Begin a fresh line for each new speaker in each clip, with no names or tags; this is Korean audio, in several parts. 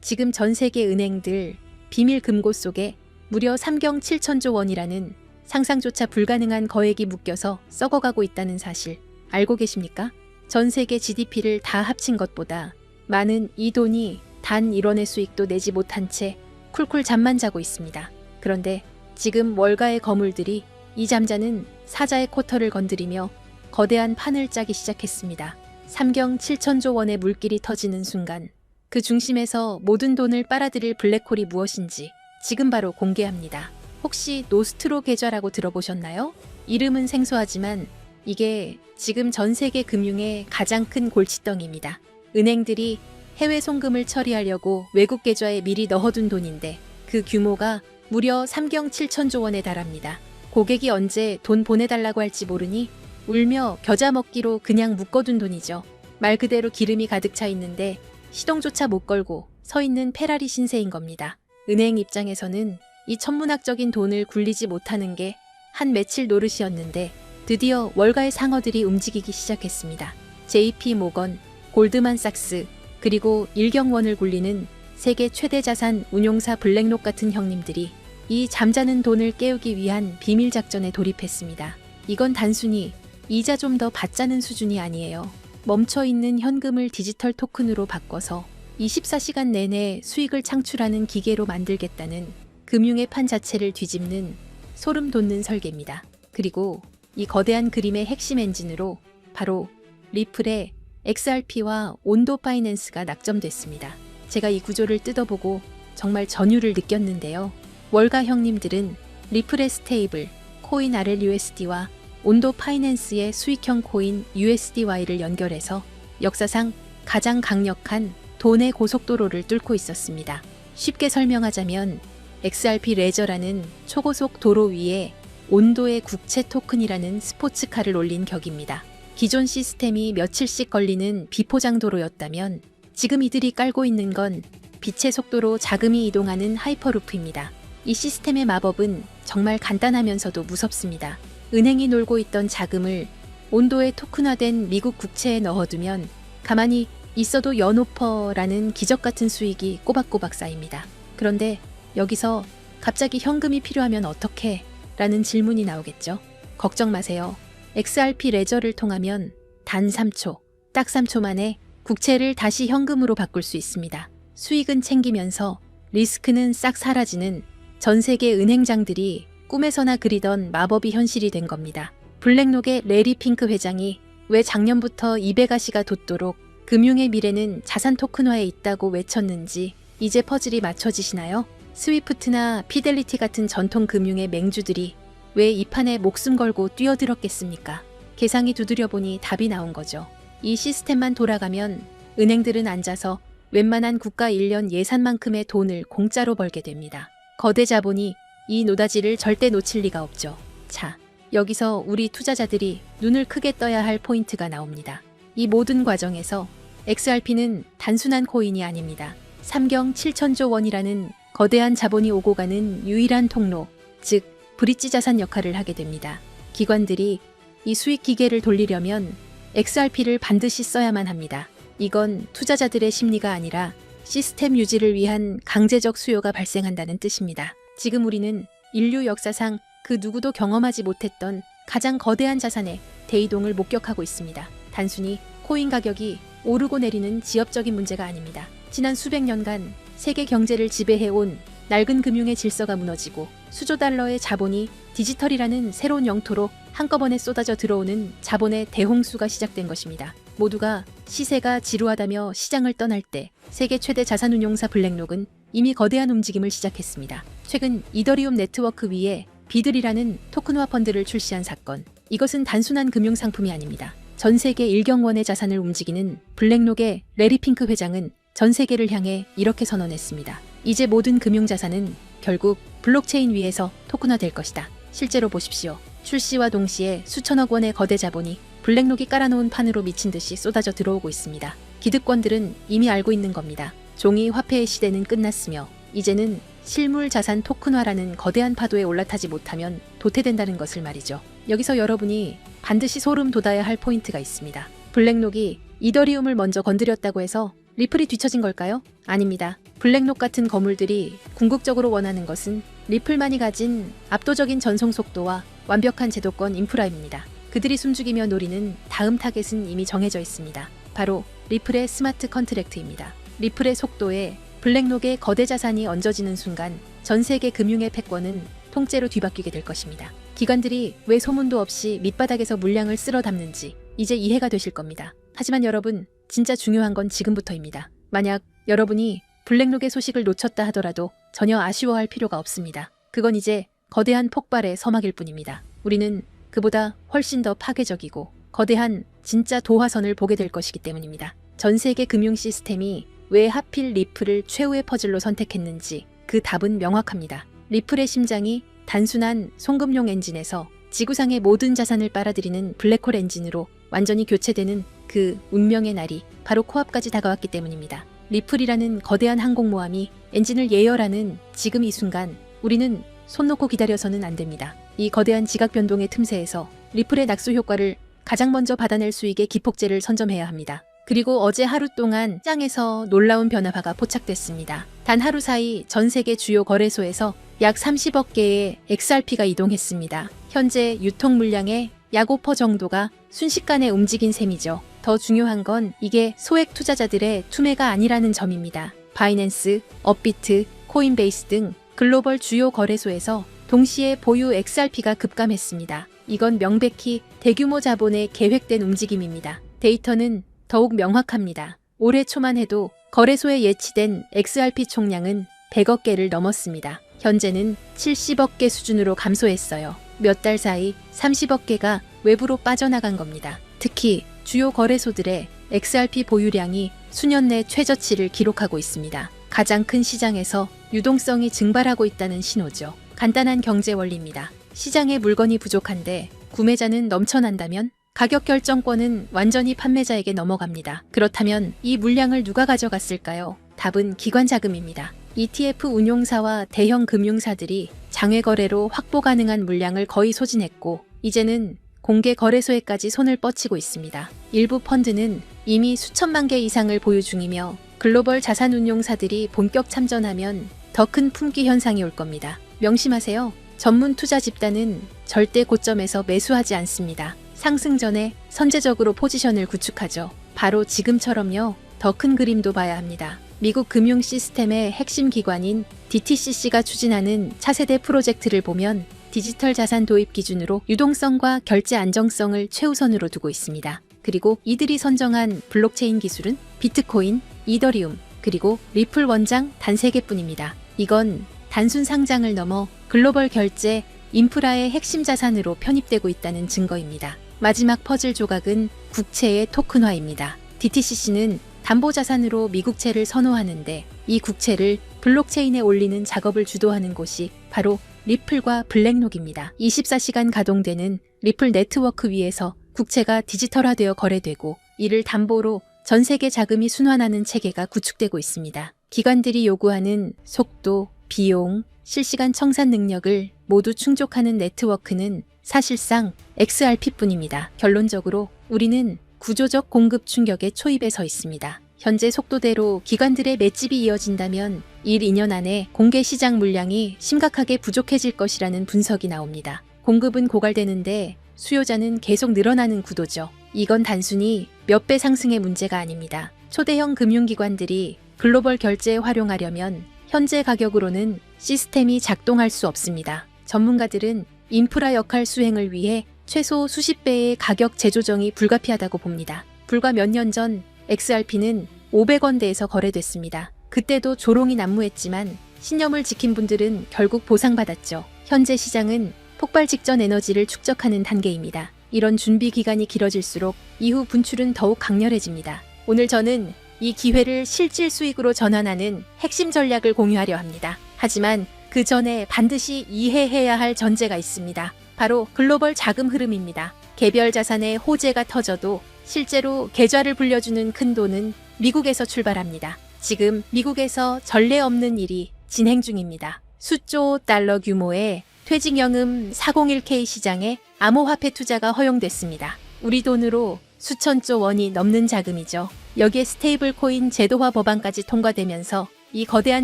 지금 전 세계 은행들 비밀 금고 속에 무려 3경 7천조 원이라는 상상조차 불가능한 거액이 묶여서 썩어가고 있다는 사실 알고 계십니까? 전 세계 GDP를 다 합친 것보다 많은 이 돈이 단 1원의 수익도 내지 못한 채 쿨쿨 잠만 자고 있습니다. 그런데 지금 월가의 거물들이 이 잠자는 사자의 쿼터를 건드리며 거대한 판을 짜기 시작했습니다. 3경 7천조 원의 물길이 터지는 순간 그 중심에서 모든 돈을 빨아들일 블랙홀이 무엇인지 지금 바로 공개합니다. 혹시 노스트로 계좌라고 들어보셨나요? 이름은 생소하지만 이게 지금 전 세계 금융의 가장 큰 골칫덩이입니다. 은행들이 해외 송금을 처리하려고 외국 계좌에 미리 넣어둔 돈인데 그 규모가 무려 3경 7천조 원에 달합니다. 고객이 언제 돈 보내달라고 할지 모르니 울며 겨자 먹기로 그냥 묶어둔 돈이죠. 말 그대로 기름이 가득 차 있는데 시동조차 못 걸고 서 있는 페라리 신세인 겁니다. 은행 입장에서는 이 천문학적인 돈을 굴리지 못하는 게 한 며칠 노릇이었는데 드디어 월가의 상어들이 움직이기 시작했습니다. JP 모건, 골드만삭스, 그리고 일경원을 굴리는 세계 최대 자산 운용사 블랙록 같은 형님들이 이 잠자는 돈을 깨우기 위한 비밀 작전에 돌입했습니다. 이건 단순히 이자 좀 더 받자는 수준이 아니에요. 멈춰있는 현금을 디지털 토큰으로 바꿔서 24시간 내내 수익을 창출하는 기계로 만들겠다는 금융의 판 자체를 뒤집는 소름 돋는 설계입니다. 그리고 이 거대한 그림의 핵심 엔진으로 바로 리플의 XRP와 온도 파이낸스가 낙점됐습니다. 제가 이 구조를 뜯어보고 정말 전율을 느꼈는데요. 월가 형님들은 리플의 스테이블 코인 RLUSD와 온도 파이낸스의 수익형 코인 USDY를 연결해서 역사상 가장 강력한 돈의 고속도로를 뚫고 있었습니다. 쉽게 설명하자면 XRP 레저라는 초고속 도로 위에 온도의 국채 토큰이라는 스포츠카를 올린 격입니다. 기존 시스템이 며칠씩 걸리는 비포장 도로였다면 지금 이들이 깔고 있는 건 빛의 속도로 자금이 이동하는 하이퍼루프입니다. 이 시스템의 마법은 정말 간단하면서도 무섭습니다. 은행이 놀고 있던 자금을 온도에 토큰화된 미국 국채에 넣어두면 가만히 있어도 연오퍼라는 기적같은 수익이 꼬박꼬박 쌓입니다. 그런데 여기서 갑자기 현금이 필요하면 어떡해? 라는 질문이 나오겠죠. 걱정 마세요. XRP 레저를 통하면 단 3초, 딱 3초 만에 국채를 다시 현금으로 바꿀 수 있습니다. 수익은 챙기면서 리스크는 싹 사라지는 전 세계 은행장들이 꿈에서나 그리던 마법이 현실이 된 겁니다. 블랙록의 레리 핑크 회장이 왜 작년부터 200가시가 돋도록 금융의 미래는 자산 토큰화에 있다고 외쳤는지 이제 퍼즐이 맞춰지시나요? 스위프트나 피델리티 같은 전통 금융의 맹주들이 왜 이 판에 목숨 걸고 뛰어들었겠습니까? 계상이 두드려보니 답이 나온 거죠. 이 시스템만 돌아가면 은행들은 앉아서 웬만한 국가 1년 예산만큼의 돈을 공짜로 벌게 됩니다. 거대 자본이 이 노다지를 절대 놓칠 리가 없죠. 자, 여기서 우리 투자자들이 눈을 크게 떠야 할 포인트가 나옵니다. 이 모든 과정에서 XRP는 단순한 코인이 아닙니다. 3경 7천조 원이라는 거대한 자본이 오고 가는 유일한 통로, 즉 브릿지 자산 역할을 하게 됩니다. 기관들이 이 수익 기계를 돌리려면 XRP를 반드시 써야만 합니다. 이건 투자자들의 심리가 아니라 시스템 유지를 위한 강제적 수요가 발생한다는 뜻입니다. 지금 우리는 인류 역사상 그 누구도 경험하지 못했던 가장 거대한 자산의 대이동을 목격하고 있습니다. 단순히 코인 가격이 오르고 내리는 지엽적인 문제가 아닙니다. 지난 수백 년간 세계 경제를 지배해온 낡은 금융의 질서가 무너지고 수조 달러의 자본이 디지털이라는 새로운 영토로 한꺼번에 쏟아져 들어오는 자본의 대홍수가 시작된 것입니다. 모두가 시세가 지루하다며 시장을 떠날 때 세계 최대 자산운용사 블랙록은 이미 거대한 움직임을 시작했습니다. 최근 이더리움 네트워크 위에 비들이라는 토큰화 펀드를 출시한 사건. 이것은 단순한 금융상품이 아닙니다. 전 세계 일경원의 자산을 움직이는 블랙록의 레리 핑크 회장은 전 세계를 향해 이렇게 선언했습니다. 이제 모든 금융자산은 결국 블록체인 위에서 토큰화될 것이다. 실제로 보십시오. 출시와 동시에 수천억 원의 거대 자본이 블랙록이 깔아놓은 판으로 미친 듯이 쏟아져 들어오고 있습니다. 기득권들은 이미 알고 있는 겁니다. 종이 화폐의 시대는 끝났으며 이제는 실물 자산 토큰화라는 거대한 파도에 올라타지 못하면 도태된다는 것을 말이죠. 여기서 여러분이 반드시 소름 돋아야 할 포인트가 있습니다. 블랙록이 이더리움을 먼저 건드렸다고 해서 리플이 뒤처진 걸까요? 아닙니다. 블랙록 같은 거물들이 궁극적으로 원하는 것은 리플만이 가진 압도적인 전송 속도와 완벽한 제도권 인프라입니다. 그들이 숨죽이며 노리는 다음 타겟은 이미 정해져 있습니다. 바로 리플의 스마트 컨트랙트입니다. 리플의 속도에 블랙록의 거대 자산이 얹어지는 순간 전 세계 금융의 패권은 통째로 뒤바뀌게 될 것입니다. 기관들이 왜 소문도 없이 밑바닥에서 물량을 쓸어 담는지 이제 이해가 되실 겁니다. 하지만 여러분, 진짜 중요한 건 지금부터입니다. 만약 여러분이 블랙록의 소식을 놓쳤다 하더라도 전혀 아쉬워할 필요가 없습니다. 그건 이제 거대한 폭발의 서막일 뿐입니다. 우리는 그보다 훨씬 더 파괴적이고 거대한 진짜 도화선을 보게 될 것이기 때문입니다. 전 세계 금융 시스템이 왜 하필 리플을 최후의 퍼즐로 선택했는지 그 답은 명확합니다. 리플의 심장이 단순한 송금용 엔진에서 지구상의 모든 자산을 빨아들이는 블랙홀 엔진으로 완전히 교체되는 그 운명의 날이 바로 코앞까지 다가왔기 때문입니다. 리플이라는 거대한 항공모함이 엔진을 예열하는 지금 이 순간 우리는 손 놓고 기다려서는 안 됩니다. 이 거대한 지각 변동의 틈새에서 리플의 낙수 효과를 가장 먼저 받아낼 수 있게 기폭제를 선점해야 합니다. 그리고 어제 하루 동안 시장에서 놀라운 변화가 포착됐습니다. 단 하루 사이 전 세계 주요 거래소에서 약 30억 개의 XRP가 이동했습니다. 현재 유통 물량의 약 5% 정도가 순식간에 움직인 셈이죠. 더 중요한 건 이게 소액 투자자들의 투매가 아니라는 점입니다. 바이낸스, 업비트, 코인베이스 등 글로벌 주요 거래소에서 동시에 보유 XRP가 급감했습니다. 이건 명백히 대규모 자본의 계획된 움직임입니다. 데이터는 더욱 명확합니다. 올해 초만 해도 거래소에 예치된 XRP 총량은 100억 개를 넘었습니다. 현재는 70억 개 수준으로 감소했어요. 몇 달 사이 30억 개가 외부로 빠져나간 겁니다. 특히 주요 거래소들의 XRP 보유량이 수년 내 최저치를 기록하고 있습니다. 가장 큰 시장에서 유동성이 증발하고 있다는 신호죠. 간단한 경제 원리입니다. 시장에 물건이 부족한데 구매자는 넘쳐난다면 가격 결정권은 완전히 판매자에게 넘어갑니다. 그렇다면 이 물량을 누가 가져갔을까요? 답은 기관 자금입니다. ETF 운용사와 대형 금융사들이 장외 거래로 확보 가능한 물량을 거의 소진했고 이제는 공개 거래소에까지 손을 뻗치고 있습니다. 일부 펀드는 이미 수천만 개 이상을 보유 중이며 글로벌 자산 운용사들이 본격 참전하면 더 큰 품귀 현상이 올 겁니다. 명심하세요. 전문 투자 집단은 절대 고점에서 매수하지 않습니다. 상승 전에 선제적으로 포지션을 구축하죠. 바로 지금처럼요. 더 큰 그림도 봐야 합니다. 미국 금융 시스템의 핵심 기관인 DTCC가 추진하는 차세대 프로젝트를 보면 디지털 자산 도입 기준으로 유동성과 결제 안정성을 최우선으로 두고 있습니다. 그리고 이들이 선정한 블록체인 기술은 비트코인, 이더리움, 그리고 리플 원장 단 3개뿐입니다. 이건 단순 상장을 넘어 글로벌 결제, 인프라의 핵심 자산으로 편입되고 있다는 증거입니다. 마지막 퍼즐 조각은 국채의 토큰화입니다. DTCC는 담보자산으로 미국채를 선호하는데 이 국채를 블록체인에 올리는 작업을 주도하는 곳이 바로 리플과 블랙록입니다. 24시간 가동되는 리플 네트워크 위에서 국채가 디지털화되어 거래되고 이를 담보로 전 세계 자금이 순환하는 체계가 구축되고 있습니다. 기관들이 요구하는 속도, 비용, 실시간 청산 능력을 모두 충족하는 네트워크는 사실상 XRP뿐입니다. 결론적으로 우리는 구조적 공급 충격의 초입에 서 있습니다. 현재 속도대로 기관들의 맷집이 이어진다면 1-2년 안에 공개 시장 물량이 심각하게 부족해질 것이라는 분석이 나옵니다. 공급은 고갈되는데 수요자는 계속 늘어나는 구도죠. 이건 단순히 몇 배 상승의 문제가 아닙니다. 초대형 금융기관들이 글로벌 결제에 활용하려면 현재 가격으로는 시스템이 작동할 수 없습니다. 전문가들은 인프라 역할 수행을 위해 최소 수십 배의 가격 재조정이 불가피하다고 봅니다. 불과 몇 년 전 XRP는 500원대에서 거래됐습니다. 그때도 조롱이 난무했지만 신념을 지킨 분들은 결국 보상받았죠. 현재 시장은 폭발 직전 에너지를 축적하는 단계입니다. 이런 준비 기간이 길어질수록 이후 분출은 더욱 강렬해집니다. 오늘 저는 이 기회를 실질 수익으로 전환하는 핵심 전략을 공유하려 합니다. 하지만 그 전에 반드시 이해해야 할 전제가 있습니다. 바로 글로벌 자금 흐름입니다. 개별 자산의 호재가 터져도 실제로 계좌를 불려주는 큰 돈은 미국에서 출발합니다. 지금 미국에서 전례 없는 일이 진행 중입니다. 수조 달러 규모의 퇴직연금 401k 시장에 암호화폐 투자가 허용됐습니다. 우리 돈으로 수천조 원이 넘는 자금이죠. 여기에 스테이블 코인 제도화 법안까지 통과되면서 이 거대한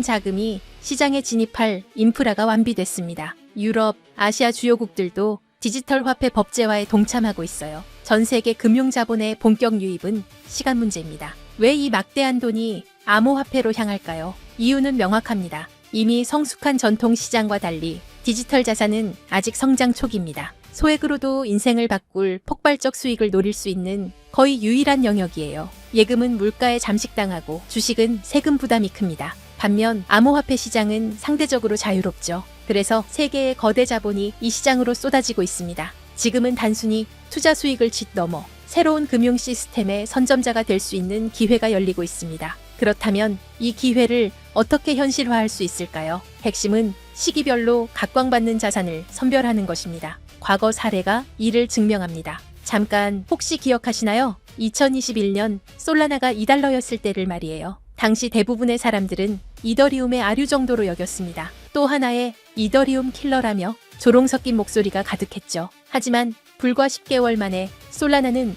자금이 시장에 진입할 인프라가 완비됐습니다. 유럽, 아시아 주요국들도 디지털 화폐 법제화에 동참하고 있어요. 전 세계 금융자본의 본격 유입은 시간 문제입니다. 왜 이 막대한 돈이 암호화폐로 향할까요? 이유는 명확합니다. 이미 성숙한 전통 시장과 달리 디지털 자산은 아직 성장 초기입니다. 소액으로도 인생을 바꿀 폭발적 수익을 노릴 수 있는 거의 유일한 영역이에요. 예금은 물가에 잠식당하고 주식은 세금 부담이 큽니다. 반면 암호화폐 시장은 상대적으로 자유롭죠. 그래서 세계의 거대 자본이 이 시장으로 쏟아지고 있습니다. 지금은 단순히 투자 수익을 짓넘어 새로운 금융 시스템의 선점자가 될 수 있는 기회가 열리고 있습니다. 그렇다면 이 기회를 어떻게 현실화할 수 있을까요? 핵심은 시기별로 각광받는 자산을 선별하는 것입니다. 과거 사례가 이를 증명합니다. 잠깐 혹시 기억하시나요? 2021년 솔라나가 2달러였을 때를 말이에요. 당시 대부분의 사람들은 이더리움의 아류 정도로 여겼습니다. 또 하나의 이더리움 킬러라며 조롱 섞인 목소리가 가득했죠. 하지만 불과 10개월 만에 솔라나는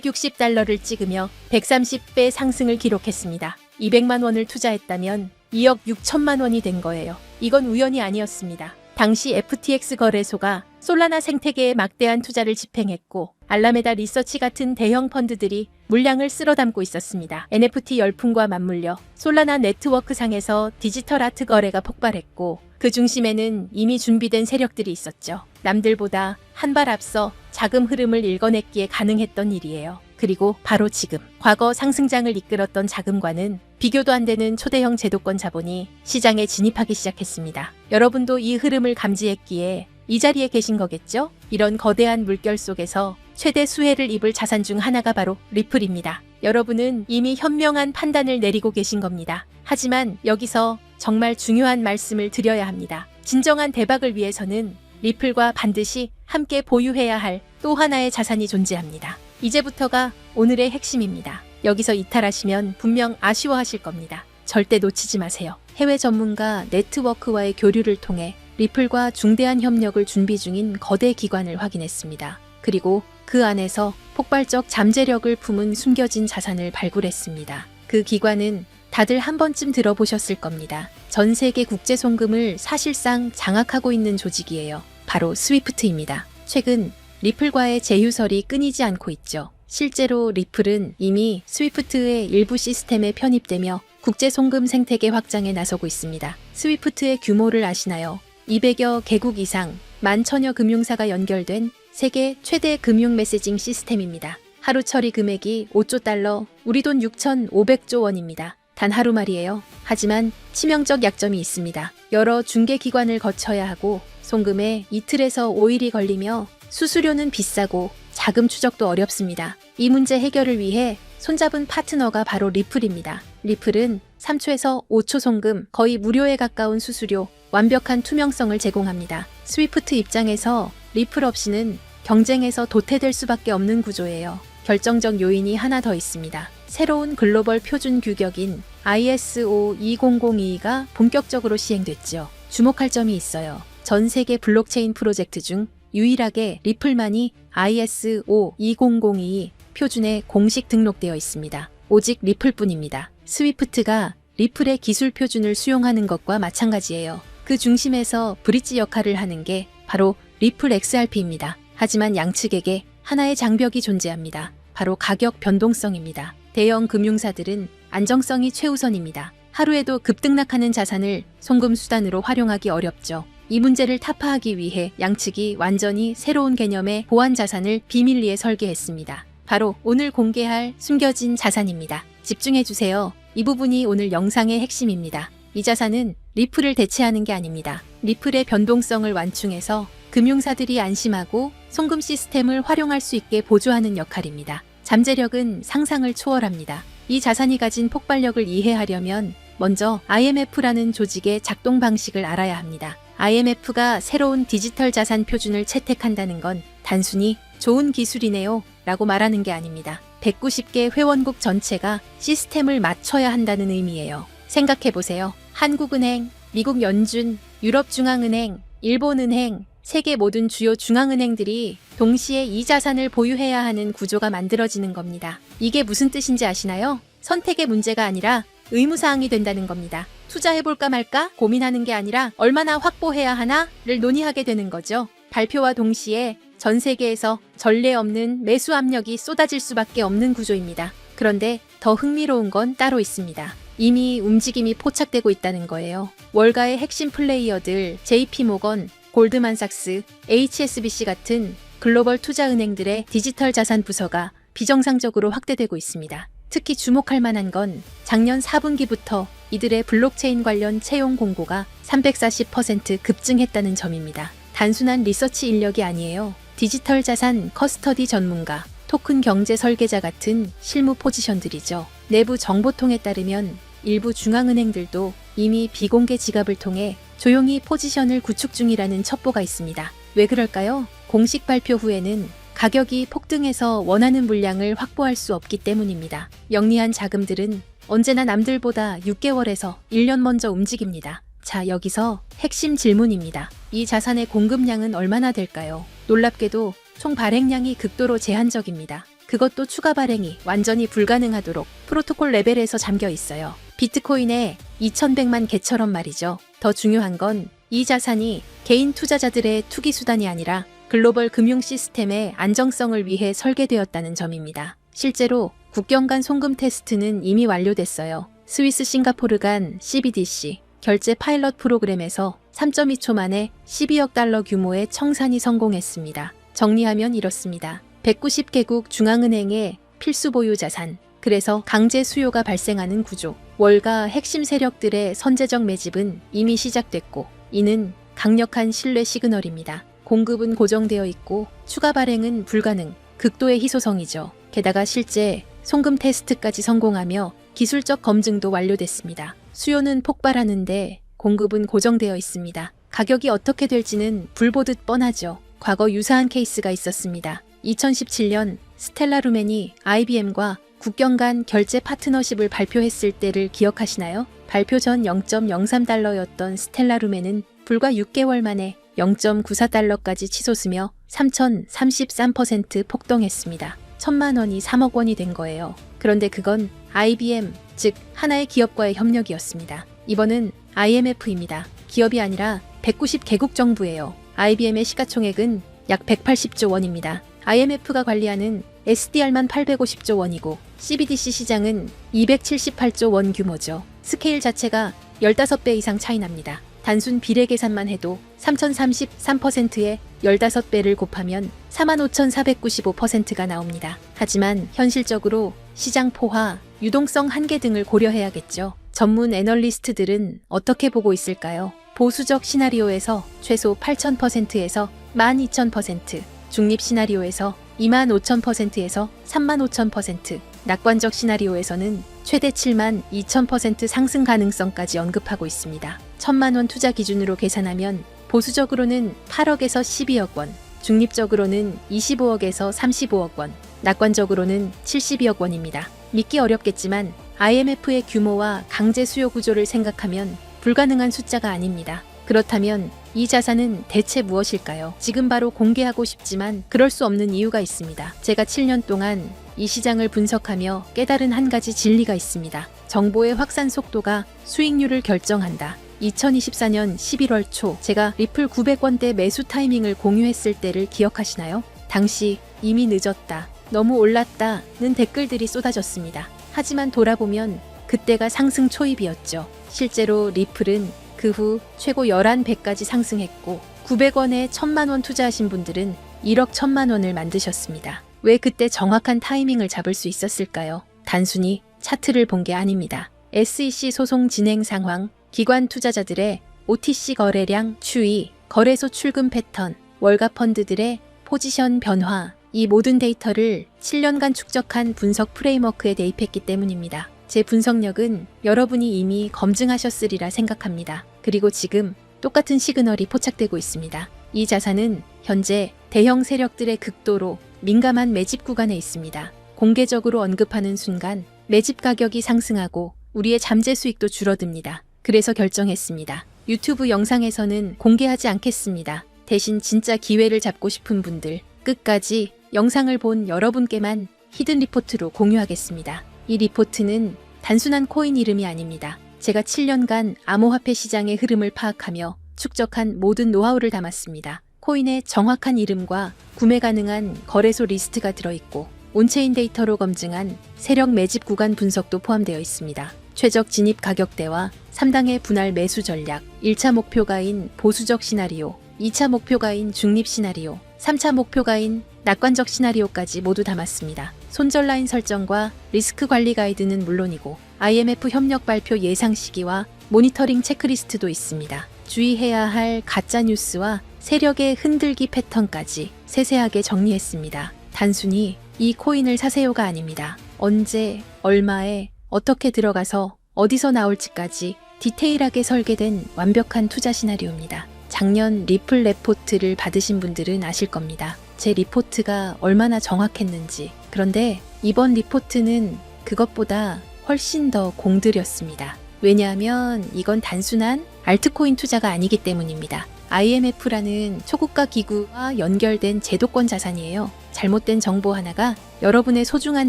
260달러를 찍으며 130배 상승을 기록했습니다. 200만 원을 투자했다면 2억 6천만 원이 된 거예요. 이건 우연이 아니었습니다. 당시 FTX 거래소가 솔라나 생태계에 막대한 투자를 집행했고 알라메다 리서치 같은 대형 펀드들이 물량을 쓸어담고 있었습니다. NFT 열풍과 맞물려 솔라나 네트워크 상에서 디지털 아트 거래가 폭발했고 그 중심에는 이미 준비된 세력들이 있었죠. 남들보다 한 발 앞서 자금 흐름을 읽어냈기에 가능했던 일이에요. 그리고 바로 지금 과거 상승장을 이끌었던 자금과는 비교도 안 되는 초대형 제도권 자본이 시장에 진입하기 시작했습니다. 여러분도 이 흐름을 감지했기에 이 자리에 계신 거겠죠? 이런 거대한 물결 속에서 최대 수혜를 입을 자산 중 하나가 바로 리플입니다. 여러분은 이미 현명한 판단을 내리고 계신 겁니다. 하지만 여기서 정말 중요한 말씀을 드려야 합니다. 진정한 대박을 위해서는 리플과 반드시 함께 보유해야 할 또 하나의 자산이 존재합니다. 이제부터가 오늘의 핵심입니다. 여기서 이탈하시면 분명 아쉬워하실 겁니다. 절대 놓치지 마세요. 해외 전문가 네트워크와의 교류를 통해 리플과 중대한 협력을 준비 중인 거대 기관을 확인했습니다. 그리고 그 안에서 폭발적 잠재력을 품은 숨겨진 자산을 발굴했습니다. 그 기관은 다들 한 번쯤 들어보셨을 겁니다. 전 세계 국제 송금을 사실상 장악하고 있는 조직이에요. 바로 스위프트입니다. 최근 리플과의 제휴설이 끊이지 않고 있죠. 실제로 리플은 이미 스위프트의 일부 시스템에 편입되며 국제 송금 생태계 확장에 나서고 있습니다. 스위프트의 규모를 아시나요? 200여 개국 이상 11,000여 금융사가 연결된 세계 최대 금융 메시징 시스템입니다. 하루 처리 금액이 5조 달러, 우리 돈 6,500조 원입니다. 단 하루 말이에요. 하지만 치명적 약점이 있습니다. 여러 중개기관을 거쳐야 하고 송금에 이틀에서 5일이 걸리며 수수료는 비싸고 자금 추적도 어렵습니다. 이 문제 해결을 위해 손잡은 파트너가 바로 리플입니다. 리플은 3초에서 5초 송금, 거의 무료에 가까운 수수료, 완벽한 투명성을 제공합니다. 스위프트 입장에서 리플 없이는 경쟁에서 도태될 수밖에 없는 구조예요. 결정적 요인이 하나 더 있습니다. 새로운 글로벌 표준 규격인 ISO 20022가 본격적으로 시행됐죠. 주목할 점이 있어요. 전 세계 블록체인 프로젝트 중 유일하게 리플만이 ISO 20022 표준에 공식 등록되어 있습니다. 오직 리플뿐입니다. 스위프트가 리플의 기술 표준을 수용하는 것과 마찬가지예요. 그 중심에서 브릿지 역할을 하는 게 바로 리플 XRP입니다. 하지만 양측에게 하나의 장벽이 존재합니다. 바로 가격 변동성입니다. 대형 금융사들은 안정성이 최우선입니다. 하루에도 급등락하는 자산을 송금 수단으로 활용하기 어렵죠. 이 문제를 타파하기 위해 양측이 완전히 새로운 개념의 보안 자산을 비밀리에 설계했습니다. 바로 오늘 공개할 숨겨진 자산입니다. 집중해주세요. 이 부분이 오늘 영상의 핵심입니다. 이 자산은 리플을 대체하는 게 아닙니다. 리플의 변동성을 완충해서 금융사들이 안심하고 송금 시스템을 활용할 수 있게 보조하는 역할입니다. 잠재력은 상상을 초월합니다. 이 자산이 가진 폭발력을 이해하려면 먼저 IMF라는 조직의 작동 방식을 알아야 합니다. IMF가 새로운 디지털 자산 표준을 채택한다는 건 단순히 좋은 기술이네요 라고 말하는 게 아닙니다. 190개 회원국 전체가 시스템을 맞춰야 한다는 의미예요. 생각해보세요. 한국은행, 미국 연준, 유럽중앙은행, 일본은행, 세계 모든 주요 중앙은행들이 동시에 이 자산을 보유해야 하는 구조가 만들어지는 겁니다. 이게 무슨 뜻인지 아시나요? 선택의 문제가 아니라 의무사항이 된다는 겁니다. 투자해볼까 말까 고민하는 게 아니라 얼마나 확보해야 하나를 논의하게 되는 거죠. 발표와 동시에 전 세계에서 전례 없는 매수 압력이 쏟아질 수밖에 없는 구조입니다. 그런데 더 흥미로운 건 따로 있습니다. 이미 움직임이 포착되고 있다는 거예요. 월가의 핵심 플레이어들 JP모건, 골드만삭스, HSBC 같은 글로벌 투자은행들의 디지털 자산 부서가 비정상적으로 확대되고 있습니다. 특히 주목할 만한 건 작년 4분기부터 이들의 블록체인 관련 채용 공고가 340% 급증했다는 점입니다. 단순한 리서치 인력이 아니에요. 디지털 자산 커스터디 전문가, 토큰 경제 설계자 같은 실무 포지션들이죠. 내부 정보통에 따르면 일부 중앙은행들도 이미 비공개 지갑을 통해 조용히 포지션을 구축 중이라는 첩보가 있습니다. 왜 그럴까요? 공식 발표 후에는 가격이 폭등해서 원하는 물량을 확보할 수 없기 때문입니다. 영리한 자금들은 언제나 남들보다 6개월에서 1년 먼저 움직입니다. 자, 여기서 핵심 질문입니다. 이 자산의 공급량은 얼마나 될까요? 놀랍게도 총 발행량이 극도로 제한적입니다. 그것도 추가 발행이 완전히 불가능하도록 프로토콜 레벨에서 잠겨 있어요. 비트코인의 2100만 개처럼 말이죠. 더 중요한 건 이 자산이 개인 투자자들의 투기 수단이 아니라 글로벌 금융 시스템의 안정성을 위해 설계되었다는 점입니다. 실제로 국경 간 송금 테스트는 이미 완료됐어요. 스위스 싱가포르 간 CBDC 결제 파일럿 프로그램에서 3.2초 만에 12억 달러 규모의 청산이 성공했습니다. 정리하면 이렇습니다. 190개국 중앙은행의 필수 보유 자산, 그래서 강제 수요가 발생하는 구조. 월가 핵심 세력들의 선제적 매집은 이미 시작됐고, 이는 강력한 신뢰 시그널입니다. 공급은 고정되어 있고 추가 발행은 불가능, 극도의 희소성이죠. 게다가 실제 송금 테스트까지 성공하며 기술적 검증도 완료됐습니다. 수요는 폭발하는데 공급은 고정되어 있습니다. 가격이 어떻게 될지는 불 보듯 뻔하죠. 과거 유사한 케이스가 있었습니다. 2017년 스텔라 루멘이 IBM과 국경 간 결제 파트너십을 발표했을 때를 기억하시나요? 발표 전 0.03달러였던 스텔라 루멘은 불과 6개월 만에 0.94달러까지 치솟으며 3033% 폭등했습니다. 1000만 원이 3억 원이 된 거예요. 그런데 그건 IBM, 즉 하나의 기업과의 협력이었습니다. 이번은 IMF입니다. 기업이 아니라 190개국 정부예요. IBM의 시가총액은 약 180조 원입니다. IMF가 관리하는 SDR만 850조 원이고 CBDC 시장은 278조 원 규모죠. 스케일 자체가 15배 이상 차이 납니다. 단순 비례 계산만 해도 3033%에 15배를 곱하면 45,495%가 나옵니다. 하지만 현실적으로 시장 포화, 유동성 한계 등을 고려해야겠죠. 전문 애널리스트들은 어떻게 보고 있을까요? 보수적 시나리오에서 최소 8,000%에서 12,000%, 중립 시나리오에서 25,000%에서 35,000%, 낙관적 시나리오에서는 최대 72,000% 상승 가능성까지 언급하고 있습니다. 1,000만 원 투자 기준으로 계산하면 보수적으로는 8억에서 12억 원, 중립적으로는 25억에서 35억 원, 낙관적으로는 72억 원입니다. 믿기 어렵겠지만 IMF의 규모와 강제 수요 구조를 생각하면 불가능한 숫자가 아닙니다. 그렇다면 이 자산은 대체 무엇일까요? 지금 바로 공개하고 싶지만 그럴 수 없는 이유가 있습니다. 제가 7년 동안 이 시장을 분석하며 깨달은 한 가지 진리가 있습니다. 정보의 확산 속도가 수익률을 결정한다. 2024년 11월 초 제가 리플 900원대 매수 타이밍을 공유했을 때를 기억하시나요? 당시 이미 늦었다, 너무 올랐다는 댓글들이 쏟아졌습니다. 하지만 돌아보면 그때가 상승 초입이었죠. 실제로 리플은 그 후 최고 11배까지 상승했고 900원에 1,000만 원 투자하신 분들은 1억 1,000만 원을 만드셨습니다. 왜 그때 정확한 타이밍을 잡을 수 있었을까요? 단순히 차트를 본 게 아닙니다. SEC 소송 진행 상황, 기관 투자자들의 OTC 거래량 추이, 거래소 출금 패턴, 월가 펀드들의 포지션 변화, 이 모든 데이터를 7년간 축적한 분석 프레임워크에 대입했기 때문입니다. 제 분석력은 여러분이 이미 검증하셨으리라 생각합니다. 그리고 지금 똑같은 시그널이 포착되고 있습니다. 이 자산은 현재 대형 세력들의 극도로 민감한 매집 구간에 있습니다. 공개적으로 언급하는 순간 매집 가격이 상승하고 우리의 잠재 수익도 줄어듭니다. 그래서 결정했습니다. 유튜브 영상에서는 공개하지 않겠습니다. 대신 진짜 기회를 잡고 싶은 분들, 끝까지 영상을 본 여러분께만 히든 리포트로 공유하겠습니다. 이 리포트는 단순한 코인 이름이 아닙니다. 제가 7년간 암호화폐 시장의 흐름을 파악하며 축적한 모든 노하우를 담았습니다. 코인의 정확한 이름과 구매 가능한 거래소 리스트가 들어있고 온체인 데이터로 검증한 세력 매집 구간 분석도 포함되어 있습니다. 최적 진입 가격대와 3당의 분할 매수 전략, 1차 목표가인 보수적 시나리오, 2차 목표가인 중립 시나리오, 3차 목표가인 낙관적 시나리오까지 모두 담았습니다. 손절 라인 설정과 리스크 관리 가이드는 물론이고 IMF 협력 발표 예상 시기와 모니터링 체크리스트도 있습니다. 주의해야 할 가짜 뉴스와 세력의 흔들기 패턴까지 세세하게 정리했습니다. 단순히 이 코인을 사세요가 아닙니다. 언제, 얼마에, 어떻게 들어가서 어디서 나올지까지 디테일하게 설계된 완벽한 투자 시나리오입니다. 작년 리플 레포트를 받으신 분들은 아실 겁니다. 제 리포트가 얼마나 정확했는지. 그런데 이번 리포트는 그것보다 훨씬 더 공들였습니다. 왜냐하면 이건 단순한 알트코인 투자가 아니기 때문입니다. IMF라는 초국가 기구와 연결된 제도권 자산이에요. 잘못된 정보 하나가 여러분의 소중한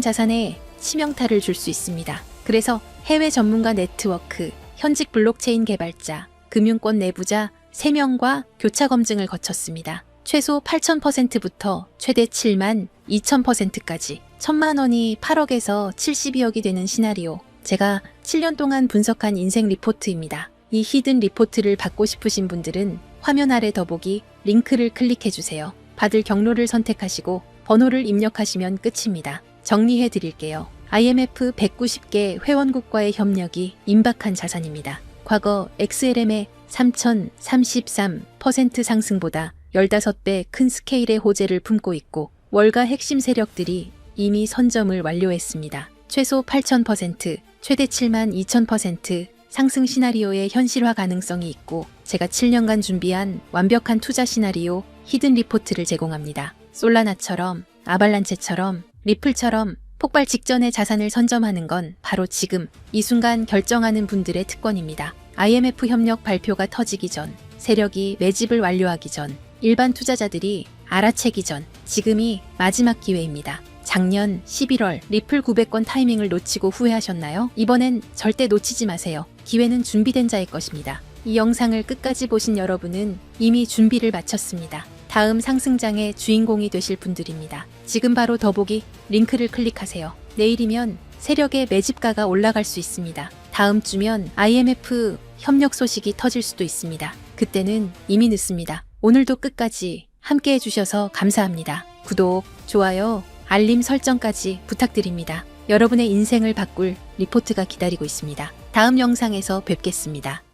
자산에 치명타를 줄 수 있습니다. 그래서 해외 전문가 네트워크, 현직 블록체인 개발자, 금융권 내부자 3명과 교차 검증을 거쳤습니다. 최소 8,000%부터 최대 7만 2,000%까지 1,000만 원이 8억에서 72억이 되는 시나리오. 제가 7년 동안 분석한 인생 리포트입니다. 이 히든 리포트를 받고 싶으신 분들은 화면 아래 더보기 링크를 클릭해주세요. 받을 경로를 선택하시고 번호를 입력하시면 끝입니다. 정리해 드릴게요. IMF 190개 회원국과의 협력이 임박한 자산입니다. 과거 XLM의 3,033% 상승보다 15배 큰 스케일의 호재를 품고 있고 월가 핵심 세력들이 이미 선점을 완료했습니다. 최소 8,000%, 최대 72,000% 상승 시나리오의 현실화 가능성이 있고 제가 7년간 준비한 완벽한 투자 시나리오 히든 리포트를 제공합니다. 솔라나처럼, 아발란체처럼, 리플처럼 폭발 직전에 자산을 선점하는 건 바로 지금 이 순간 결정하는 분들의 특권입니다. IMF 협력 발표가 터지기 전, 세력이 매집을 완료하기 전, 일반 투자자들이 알아채기 전, 지금이 마지막 기회입니다. 작년 11월 리플 900건 타이밍을 놓치고 후회하셨나요? 이번엔 절대 놓치지 마세요. 기회는 준비된 자의 것입니다. 이 영상을 끝까지 보신 여러분은 이미 준비를 마쳤습니다. 다음 상승장의 주인공이 되실 분들입니다. 지금 바로 더보기 링크를 클릭하세요. 내일이면 세력의 매집가가 올라갈 수 있습니다. 다음 주면 IMF 협력 소식이 터질 수도 있습니다. 그때는 이미 늦습니다. 오늘도 끝까지 함께 해주셔서 감사합니다. 구독, 좋아요, 알림 설정까지 부탁드립니다. 여러분의 인생을 바꿀 리포트가 기다리고 있습니다. 다음 영상에서 뵙겠습니다.